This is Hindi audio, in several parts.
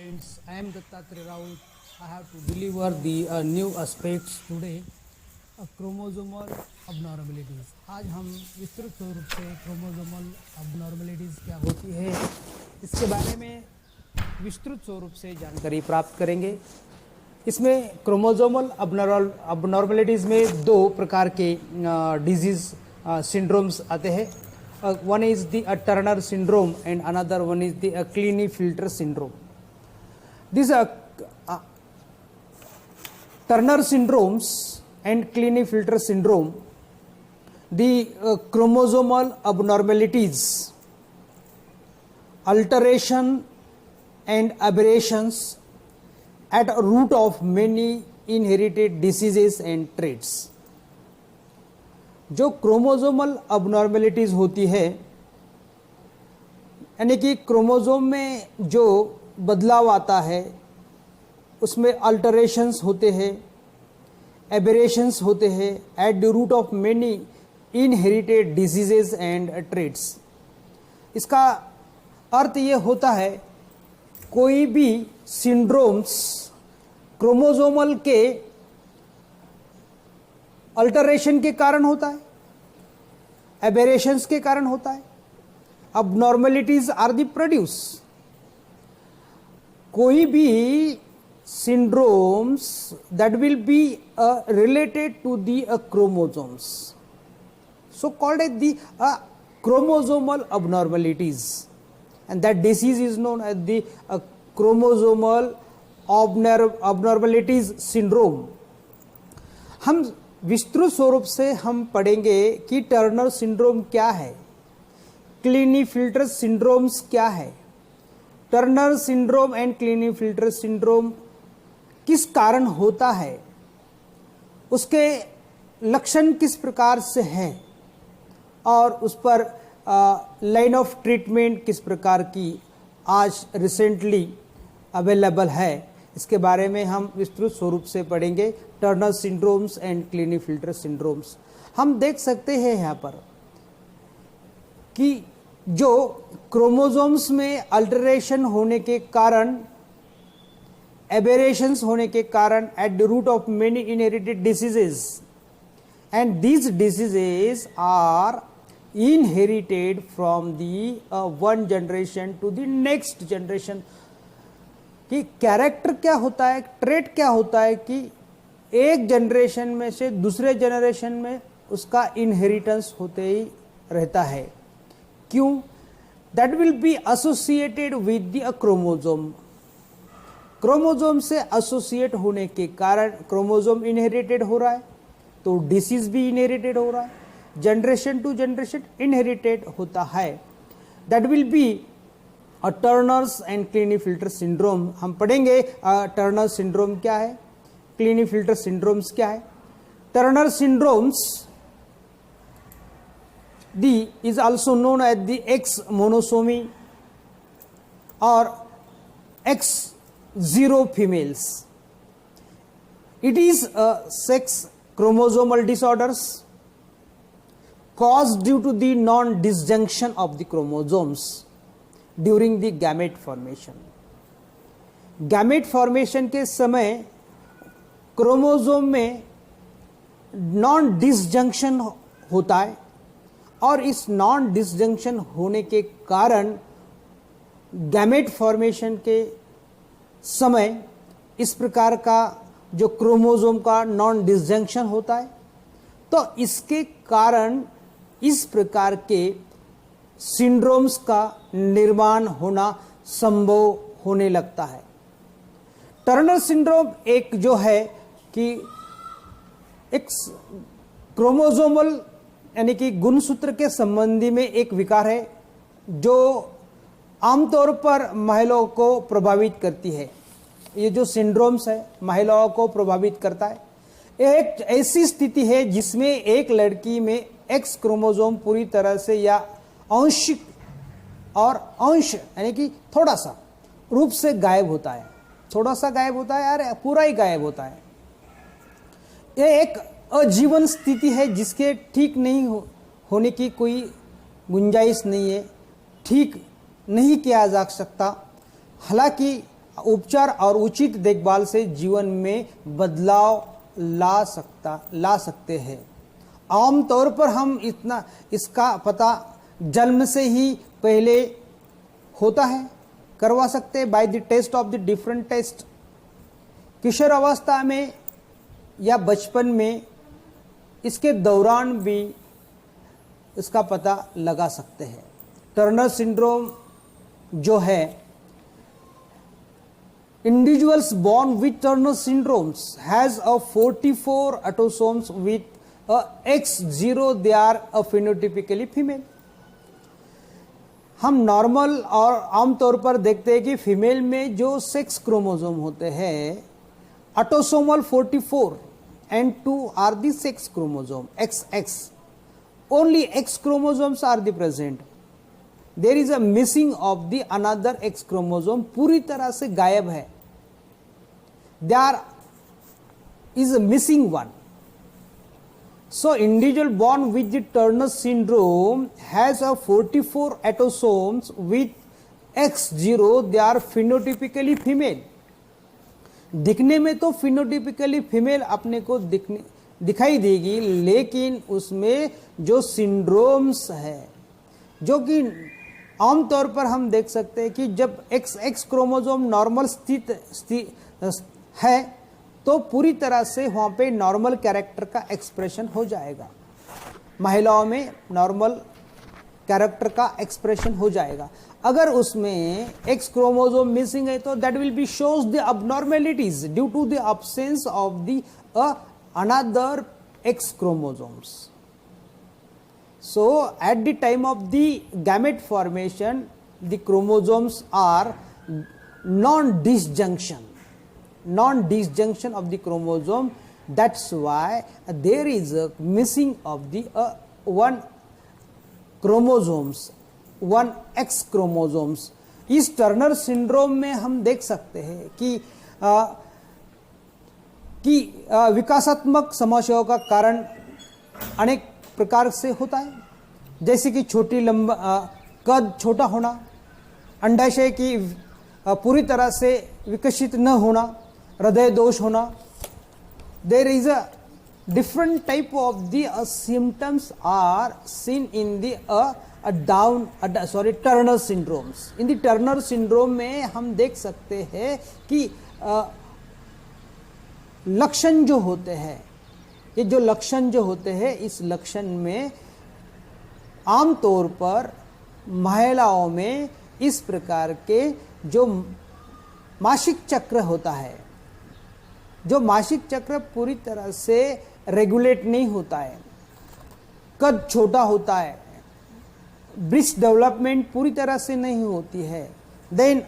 Friends, I am Dattatreya Raut. I have to deliver the new aspects today. Chromosomal abnormalities. आज हम विस्तृत स्वरूप से क्रोमोजोमल abnormalities क्या होती है इसके बारे में विस्तृत स्वरूप से जानकारी प्राप्त करेंगे। इसमें क्रोमोजोमल abnormalities में दो प्रकार के डिजीज सिंड्रोम्स आते हैं। One is the Turner syndrome and another one is the Klinefelter syndrome. These Turner syndromes and Klinefelter syndrome, the chromosomal abnormalities, alteration and aberrations at root of many inherited diseases and traits. जो क्रोमोजोमल अबनॉर्मेलिटीज़ होती है यानी कि क्रोमोजोम में जो बदलाव आता है उसमें अल्टरेशंस होते हैं, एबरेशंस होते हैं at the root of many inherited diseases and traits. इसका अर्थ ये होता है कोई भी सिंड्रोम्स क्रोमोजोमल के अल्टरेशन के कारण होता है, एबेरेशंस के कारण होता है, अबनॉर्मलिटीज आर द प्रोड्यूस। कोई भी syndromes that will be related to the chromosomes, so called as the chromosomal abnormalities, and that disease is known as the chromosomal abnormalities syndrome। हम विस्तृत स्वरूप से हम पढ़ेंगे कि टर्नर सिंड्रोम क्या है, क्लीनीफिल्टर सिंड्रोम्स क्या है, Turner syndrome and Klinefelter syndrome किस कारण होता है, उसके लक्षण किस प्रकार से है और उस पर लाइन ऑफ ट्रीटमेंट किस प्रकार की आज रिसेंटली अवेलेबल है, इसके बारे में हम विस्तृत स्वरूप से पढ़ेंगे। टर्नर सिंड्रोम्स एंड क्लीनीफिल्टर सिंड्रोम्स हम देख सकते हैं यहाँ पर कि जो क्रोमोसोम्स में अल्टरेशन होने के कारण, एबेरेशंस होने के कारण at the root of many inherited diseases, and these diseases are inherited from the one generation to the next generation. कि कैरेक्टर क्या होता है, ट्रेट क्या होता है कि एक जनरेशन में से दूसरे जनरेशन में उसका इनहेरिटेंस होते ही रहता है। क्यों? That will be associated with the chromosome. Chromosome से एसोसिएट होने के कारण क्रोमोसोम इनहेरिटेड हो रहा है तो डिसीज भी इनहेरिटेड हो रहा है, जनरेशन टू जनरेशन इनहेरिटेड होता है। That will be Turner's and Klinefelter syndrome. हम पढ़ेंगे टर्नर सिंड्रोम क्या है, क्लीनीफिल्टर सिंड्रोम्स क्या है। Turner syndromes the is also known as the X monosomy और X zero females. It is sex chromosomal disorders caused due to the non-disjunction of the chromosomes during the gamete formation। Gamete formation के समय क्रोमोसोम में नॉन डिसजंक्शन होता है और इस नॉन डिसजंक्शन होने के कारण गैमेट फॉर्मेशन के समय इस प्रकार का जो क्रोमोसोम का नॉन डिसजंक्शन होता है तो इसके कारण इस प्रकार के सिंड्रोम्स का निर्माण होना संभव होने लगता है। टर्नर सिंड्रोम एक जो है कि एक क्रोमोसोमल यानी कि गुणसूत्र के संबंधी में एक विकार है जो आमतौर पर महिलाओं को प्रभावित करती है। ये जो सिंड्रोम्स है महिलाओं को प्रभावित करता है। एक ऐसी स्थिति है जिसमें एक लड़की में एक्स क्रोमोसोम पूरी तरह से या आंशिक और अंश यानी कि थोड़ा सा रूप से गायब होता है, थोड़ा सा गायब होता है यार, पूरा ही गायब होता है। यह एक अजीवन स्थिति है जिसके ठीक नहीं होने की कोई गुंजाइश नहीं है, ठीक नहीं किया जा सकता। हालांकि उपचार और उचित देखभाल से जीवन में बदलाव ला सकते हैं। आमतौर पर हम इसका पता जन्म से ही पहले होता है, करवा सकते हैं by the test of the different test. किशोर अवस्था में या बचपन में इसके दौरान भी इसका पता लगा सकते हैं। टर्नर सिंड्रोम जो है, individuals born with Turner syndromes has a 44 autosomes with a X0, they are a phenotypically female। हम नॉर्मल और आमतौर पर देखते हैं कि फीमेल में जो सेक्स क्रोमोसोम होते हैं autosomal 44 and 2 are the sex chromosome XX, only X chromosomes are the present, there is a missing of the another X chromosome, पूरी तरह से गायब है, there is a missing one। So individual born with the Turner syndrome has a 44 autosomes with X0, they are phenotypically female। दिखने में तो फिनोटिपिकली फीमेल अपने को दिखाई देगी, लेकिन उसमें जो सिंड्रोम्स है, जो कि आमतौर पर हम देख सकते हैं कि जब XX क्रोमोसोम नॉर्मल स्थित है तो पूरी तरह से वहाँ पे नॉर्मल कैरेक्टर का एक्सप्रेशन हो जाएगा, महिलाओं में नॉर्मल कैरेक्टर का एक्सप्रेशन हो जाएगा। अगर उसमें X क्रोमोसोम मिसिंग है तो that will be shows the abnormalities due to the absence of the another X chromosomes। So at the time of the gamete formation the chromosomes are non-disjunction of the chromosome, that's why there is a missing of the one chromosomes, one X chromosomes। इस टर्नर सिंड्रोम में हम देख सकते हैं कि विकासात्मक समस्याओं का कारण अनेक प्रकार से होता है, जैसे कि कद छोटा होना, अंडाशय की पूरी तरह से विकसित न होना, हृदय दोष होना। There is a different type of the symptoms are seen in the Turner syndromes। in the Turner syndrome में हम देख सकते हैं कि लक्षण जो होते हैं, ये जो लक्षण जो होते हैं, इस लक्षण में आमतौर पर महिलाओं में इस प्रकार के जो मासिक चक्र होता है, जो मासिक चक्र पूरी तरह से रेगुलेट नहीं होता है, कद छोटा होता है, ब्रेस्ट डेवलपमेंट पूरी तरह से नहीं होती है, then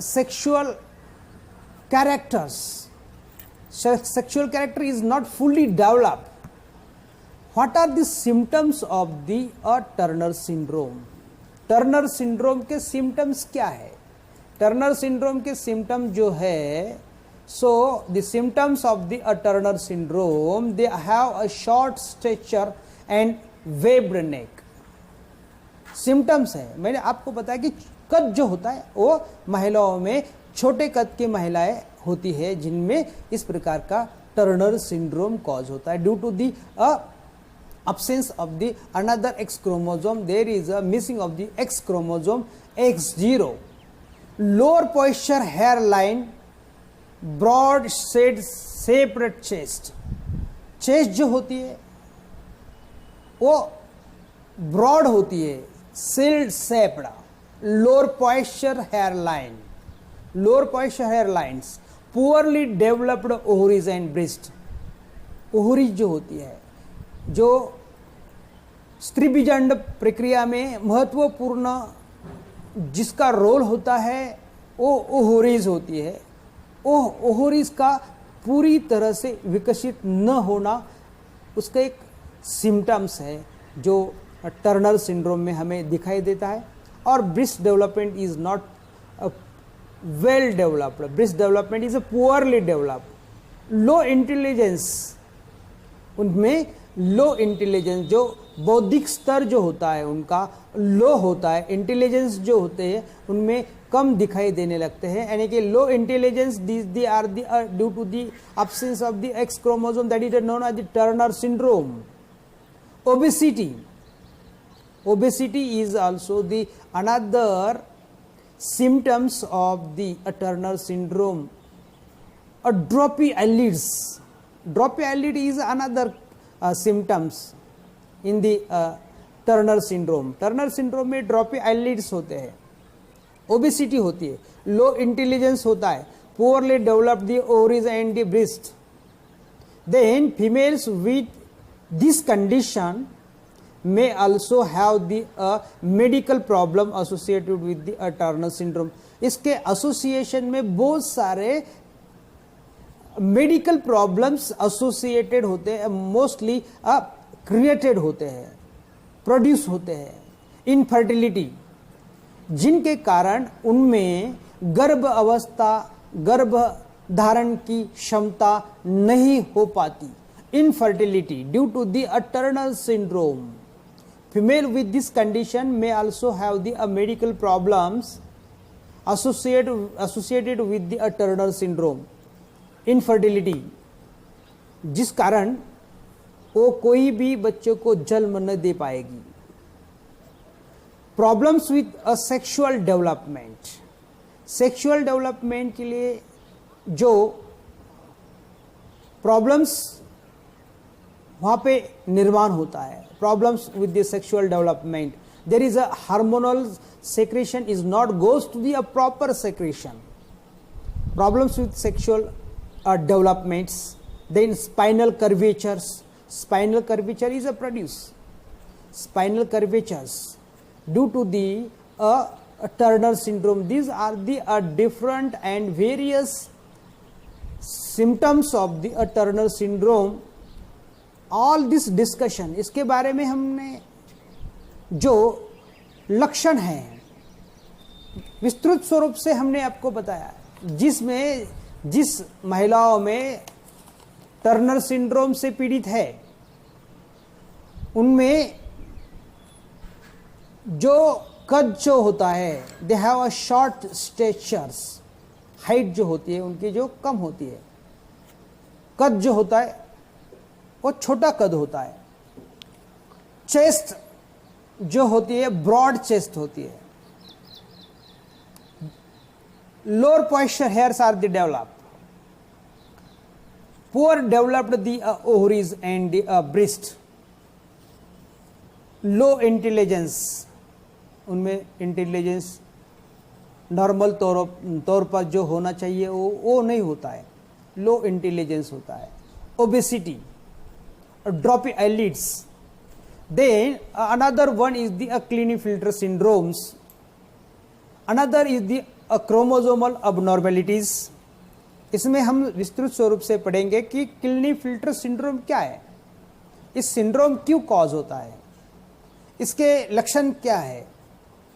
sexual character is not fully developed. What are the symptoms of the Turner syndrome? Turner syndrome के सिम्टम्स क्या है? टर्नर सिंड्रोम के सिम्टम जो है, so the symptoms of the Turner syndrome, they have a short stature and webbed neck। Symptoms है, मैंने आपको बताया कि कद जो होता है वो महिलाओं में छोटे कद की महिलाएं होती है जिनमें इस प्रकार का टर्नर सिंड्रोम कॉज होता है। Due to the absence of the another X chromosome, there is a missing of the X chromosome X0। lower posture hairline, broad shed separate chest जो होती है वो ब्रॉड होती है, shield shaped. Lower posture hairlines, poorly developed ovaries and breast. Ovary जो होती है, जो स्त्रीबीजांड प्रक्रिया में महत्वपूर्ण जिसका रोल होता है वो ओवरीज होती है। ओवरीज का पूरी तरह से विकसित न होना उसका एक सिम्टम्स है जो टर्नर सिंड्रोम में हमें दिखाई देता है। और breast development is not well developed, breast development is poorly developed. Low intelligence, उनमें लो इंटेलिजेंस, जो बौद्धिक स्तर जो होता है उनका लो होता है, इंटेलिजेंस जो होते हैं उनमें कम दिखाई देने लगते हैं, यानी कि low intelligence they are due to the absence of the X chromosome, that is known as the Turner syndrome. Obesity is also the another symptoms of the Turner syndrome. Droopy eyelids. Droopy eyelid is another symptoms in the Turner syndrome. Turner syndrome में ड्रॉपी eyelids होते हैं, ओबेसिटी होती है, लो इंटेलिजेंस होता है, poorly developed the ovaries and the breast. Then females with this condition may also have the medical problem associated with the Turner syndrome. इसके एसोसिएशन में बहुत सारे मेडिकल प्रॉब्लम्स एसोसिएटेड होते हैं, मोस्टली क्रिएटेड होते हैं, प्रोड्यूस होते हैं. इनफर्टिलिटी, जिनके कारण उनमें गर्भ अवस्था, गर्भ धारण की क्षमता नहीं हो पाती. Infertility due to the Turner syndrome. Female with this condition may also have the medical problems associated with the Turner syndrome. Infertility, जिस कारण वो कोई भी बच्चे को जन्म न दे पाएगी. Problems with sexual development. Sexual development के लिए जो प्रॉब्लम्स वहाँ पे निर्माण होता है, problems with the sexual development, there is a hormonal secretion is not goes to the proper secretion. Problems with sexual developments. Then spinal curvatures. Spinal curvature is a produce. Spinal curvatures due to the Turner syndrome. These are the different and various symptoms of the Turner syndrome. All this discussion, इसके बारे में हमने जो लक्षण हैं विस्तृत स्वरूप से हमने आपको बताया, जिसमें जिस महिलाओं में टर्नर सिंड्रोम से पीड़ित है उनमें जो कद जो होता है, they have a short statures, height जो होती है उनकी जो कम होती है, कद जो होता है वो छोटा कद होता है. चेस्ट जो होती है ब्रॉड चेस्ट होती है. Lower posture hairs are the develop. Poor developed the ovaries and the breast. Low intelligence, उनमें इंटेलिजेंस नॉर्मल तौर पर जो होना चाहिए वो नहीं होता है, लो इंटेलिजेंस होता है. Obesity, droopy eyelids. Then another one is the Klinefelter syndromes. Another is the chromosomal abnormalities. इसमें हम विस्तृत स्वरूप से पढ़ेंगे कि क्लिनेफेल्टर सिंड्रोम क्या है, इस सिंड्रोम क्यों कॉज होता है, इसके लक्षण क्या है,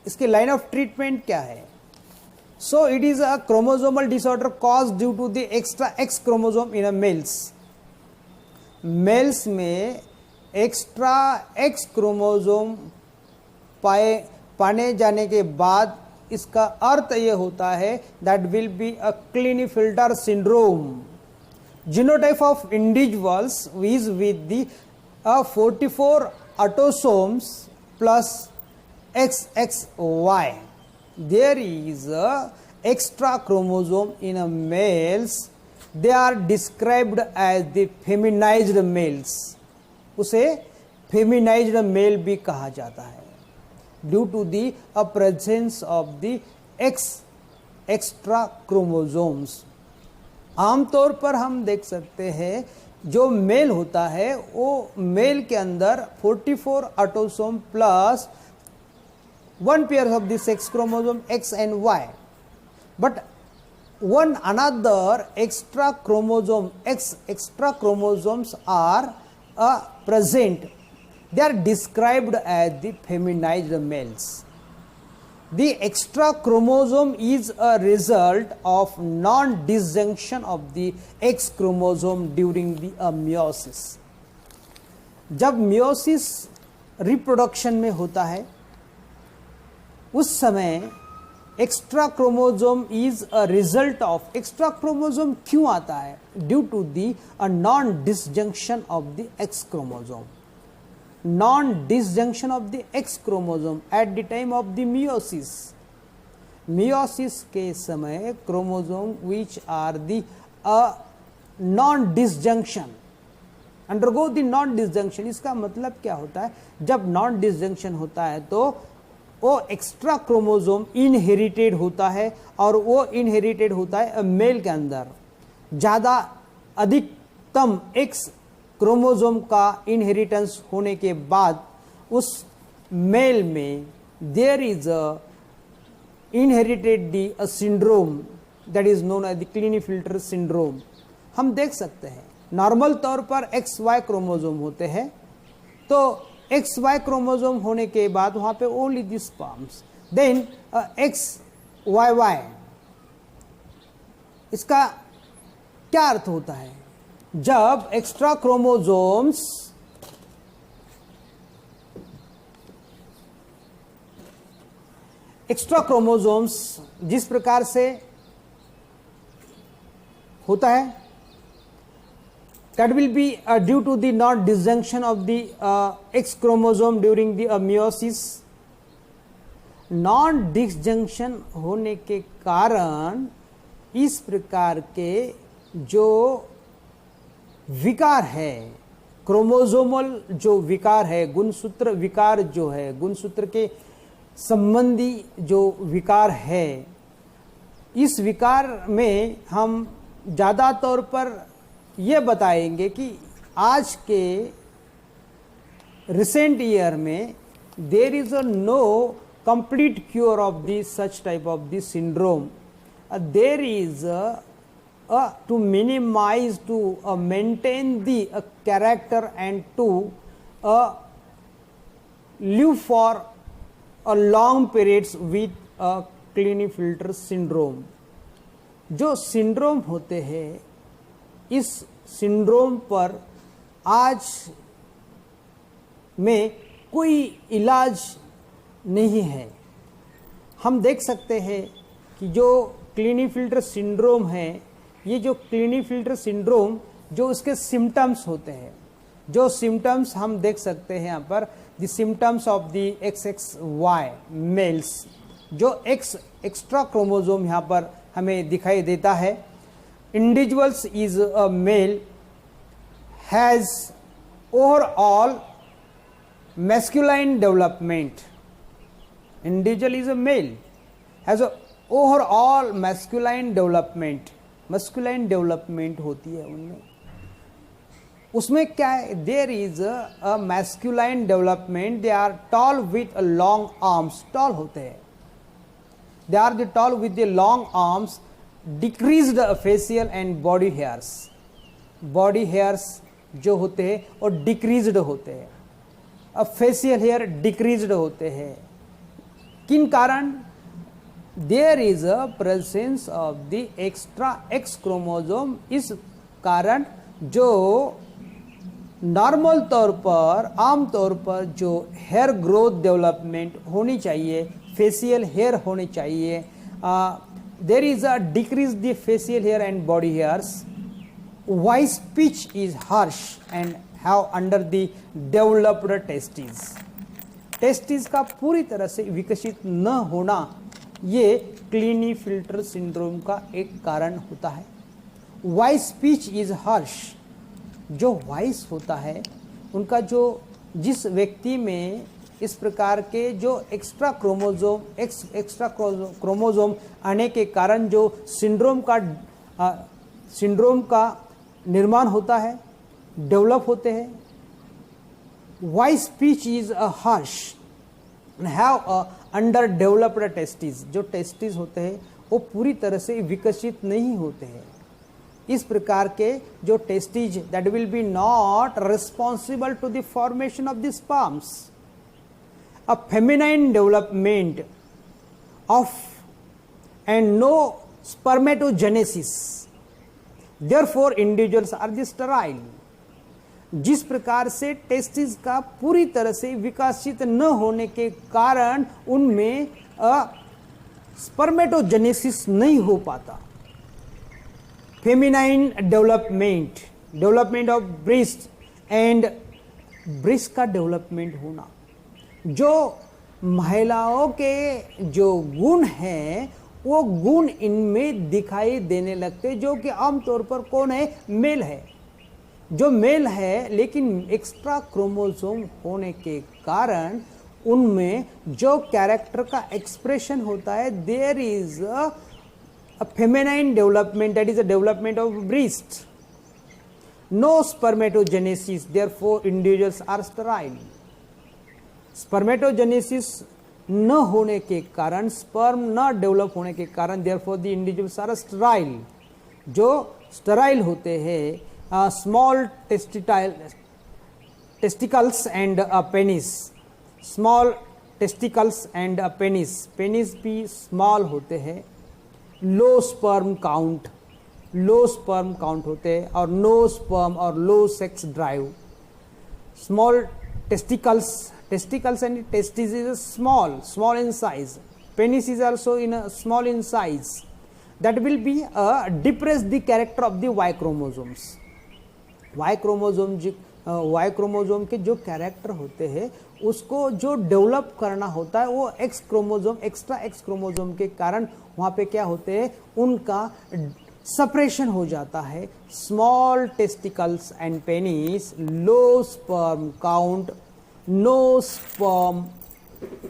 इसके लाइन ऑफ ट्रीटमेंट क्या है. So it is a chromosomal disorder cause due to the extra X chromosome in a males. Males में एक्स्ट्रा एक्स क्रोमोसोम पाने जाने के बाद इसका अर्थ यह होता है that will be a Klinefelter syndrome. Genotype of individuals is with the 44 autosomes plus XXY. There is a extra chromosome in a males. They are described as the feminized males. उसे फेमिनाइज्ड मेल भी कहा जाता है due to the presence of the extra chromosomes. आमतौर पर हम देख सकते हैं जो मेल होता है वो मेल के अंदर 44 autosome plus 1 pair of the sex chromosome X and Y, but one another extra chromosome X extra chromosomes are present. They are described as the feminized males. The extra chromosome is a result of non-disjunction of the X chromosome during the meiosis. जब meiosis reproduction में होता है उस समय extra chromosome is a result of, extra chromosome क्यों आता है? Due to the a non disjunction of the X chromosome, non disjunction of the X chromosome at the time of the meiosis. Meiosis के समय chromosome which are the non disjunction undergo the non disjunction. इसका मतलब क्या होता है? जब नॉन डिसजंक्शन होता है तो वो एक्स्ट्रा क्रोमोजोम इनहेरिटेड होता है, और वो इनहेरिटेड होता है मेल के अंदर। ज़्यादा अधिकतम एक्स क्रोमोजोम का इनहेरिटेंस होने के बाद उस मेल में there is a inherited the a syndrome that is known as the Klinefelter syndrome. हम देख सकते हैं नॉर्मल तौर पर एक्स वाई क्रोमोजोम होते हैं, तो एक्स वाई क्रोमोजोम होने के बाद वहां पे only this sperms, then X Y Y. इसका क्या अर्थ होता है? जब एक्स्ट्रा क्रोमोजोम्स जिस प्रकार से होता है, that will be due to the not disjunction of the X chromosome during the meiosis। Non disjunction होने के कारण इस प्रकार के जो विकार है, क्रोमोजोमल जो विकार है, गुणसूत्र विकार जो है, गुणसूत्र के संबंधी जो विकार है, इस विकार में हम ज़्यादा तौर पर ये बताएंगे कि आज के रिसेंट ईयर में there is a no complete cure of the such type of the syndrome. There is to minimize, to maintain the character and to live for a long periods with Klinefelter syndrome. जो सिंड्रोम होते हैं, इस सिंड्रोम पर आज में कोई इलाज नहीं है। हम देख सकते हैं कि जो क्लिनीफिल्टर सिंड्रोम है, ये जो क्लिनीफिल्टर सिंड्रोम जो उसके सिम्टम्स होते हैं, जो सिम्टम्स हम देख सकते हैं यहाँ पर, the symptoms of the XXY males, जो एक्स्ट्रा क्रोमोजोम यहाँ पर हमें दिखाई देता है। Individuals is a male, has overall masculine development। Individual is a male, has a overall masculine development। masculine development होती है उनमें। उसमें क्या है? There is a masculine development। They are tall with a long arms। tall होते हैं। They are the tall with the long arms। Decreased facial and body hairs. Body hairs जो होते हैं और डिक्रीज्ड होते हैं, अब फेशियल हेयर डिक्रीज्ड होते हैं। किन कारण? There is a presence of the extra X chromosome. इस कारण जो नॉर्मल तौर पर, आम तौर पर जो हेयर ग्रोथ डेवलपमेंट होनी चाहिए, फेशियल हेयर होनी चाहिए, there is a decrease the facial hair and body hairs। voice pitch is harsh and have under the developed testes। Testis का पूरी तरह से विकसित न होना ये क्लिनीफिल्टर सिंड्रोम का एक कारण होता है। Voice pitch is harsh. जो वॉइस होता है उनका, जो जिस व्यक्ति में इस प्रकार के जो एक्स्ट्रा क्रोमोजोम आने के कारण जो सिंड्रोम का निर्माण होता है, डेवलप होते हैं। Voice pitch is a harsh and have a under developed testis. जो टेस्टिस होते हैं वो पूरी तरह से विकसित नहीं होते हैं। इस प्रकार के जो testes that will be not responsible to the formation of the sperms. A feminine development of and no spermatogenesis। therefore individuals are the sterile। जिस प्रकार से टेस्टिस का पूरी तरह से विकसित न होने के कारण उनमें स्पर्मेटोजेनेसिस नहीं हो पाता। Feminine development of breast and breast का डेवलपमेंट होना, जो महिलाओं के जो गुण हैं वो गुण इनमें दिखाई देने लगते, जो कि आमतौर पर कौन है, मेल है। जो मेल है लेकिन एक्स्ट्रा क्रोमोसोम होने के कारण उनमें जो कैरेक्टर का एक्सप्रेशन होता है, there is a feminine development, that is a development of breast. No spermatogenesis, therefore individuals are sterile. Spermatogenesis न होने के कारण, स्पर्म न डेवलप होने के कारण, therefore the individuals are sterile. जो स्टेराइल होते हैं, small testicles and penis, small testicles and penis, penis भी स्मॉल होते हैं, लो स्पर्म काउंट होते हैं, और नो स्पर्म और low sex drive. Small testicles and testes is small in size. Penis is also small in size. That will be depress the character of the Y chromosomes. Y chromosome के जो कैरेक्टर होते हैं उसको जो डेवलप करना होता है वो एक्स्ट्रा एक्स क्रोमोजोम के कारण वहाँ पे क्या होते हैं, उनका सप्रेशन हो जाता है। Small testicles and penis, low sperm count, no sperm,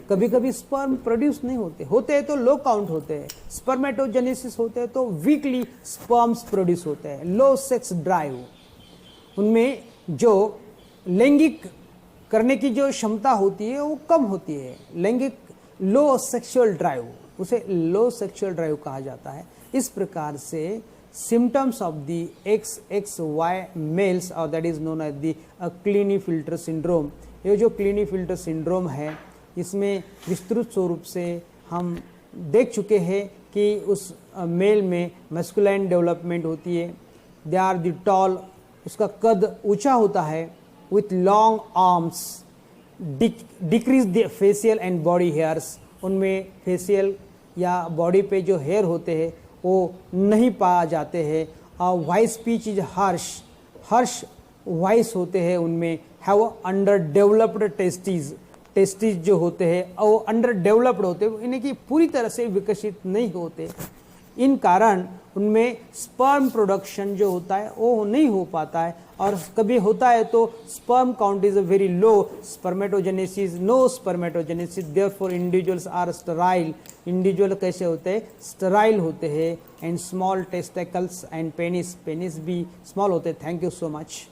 कभी कभी स्पर्म प्रोड्यूस नहीं होते हैं तो लो काउंट होते हैं। स्पर्मेटोजेनेसिस होते हैं तो वीकली स्पर्म्स प्रोड्यूस होते हैं। लो सेक्स ड्राइव, उनमें जो लैंगिक करने की जो क्षमता होती है वो कम होती है। लैंगिक लो सेक्सुअल ड्राइव, उसे लो सेक्सुअल ड्राइव कहा जाता है। इस प्रकार से symptoms of the XXY males, और that is known as the Klinefelter syndrome. ये जो क्लीनीफिल्टर सिंड्रोम है, इसमें विस्तृत स्वरूप से हम देख चुके हैं कि उस मेल में मस्कुलाइन डेवलपमेंट होती है। दे आर द टॉल, उसका कद ऊंचा होता है, with long arms, decrease the facial and body hairs, उनमें फेशियल या बॉडी पे जो हेयर होते हैं वो नहीं पाए जाते हैं। और voice pitch is Harsh voice होते हैं उनमें। हैव अंडर डेवलप्ड टेस्टिस जो होते हैं वो अंडर डेवलप्ड होते हैं, यानी कि पूरी तरह से विकसित नहीं होते। इन कारण उनमें स्पर्म प्रोडक्शन जो होता है वो नहीं हो पाता है, और कभी होता है तो sperm count is very low, spermatogenesis, no spermatogenesis, therefore individuals are sterile. Individual कैसे होते हैं, स्टेराइल होते हैं। And small testicles and penis भी स्मॉल होते हैं। Thank you so much.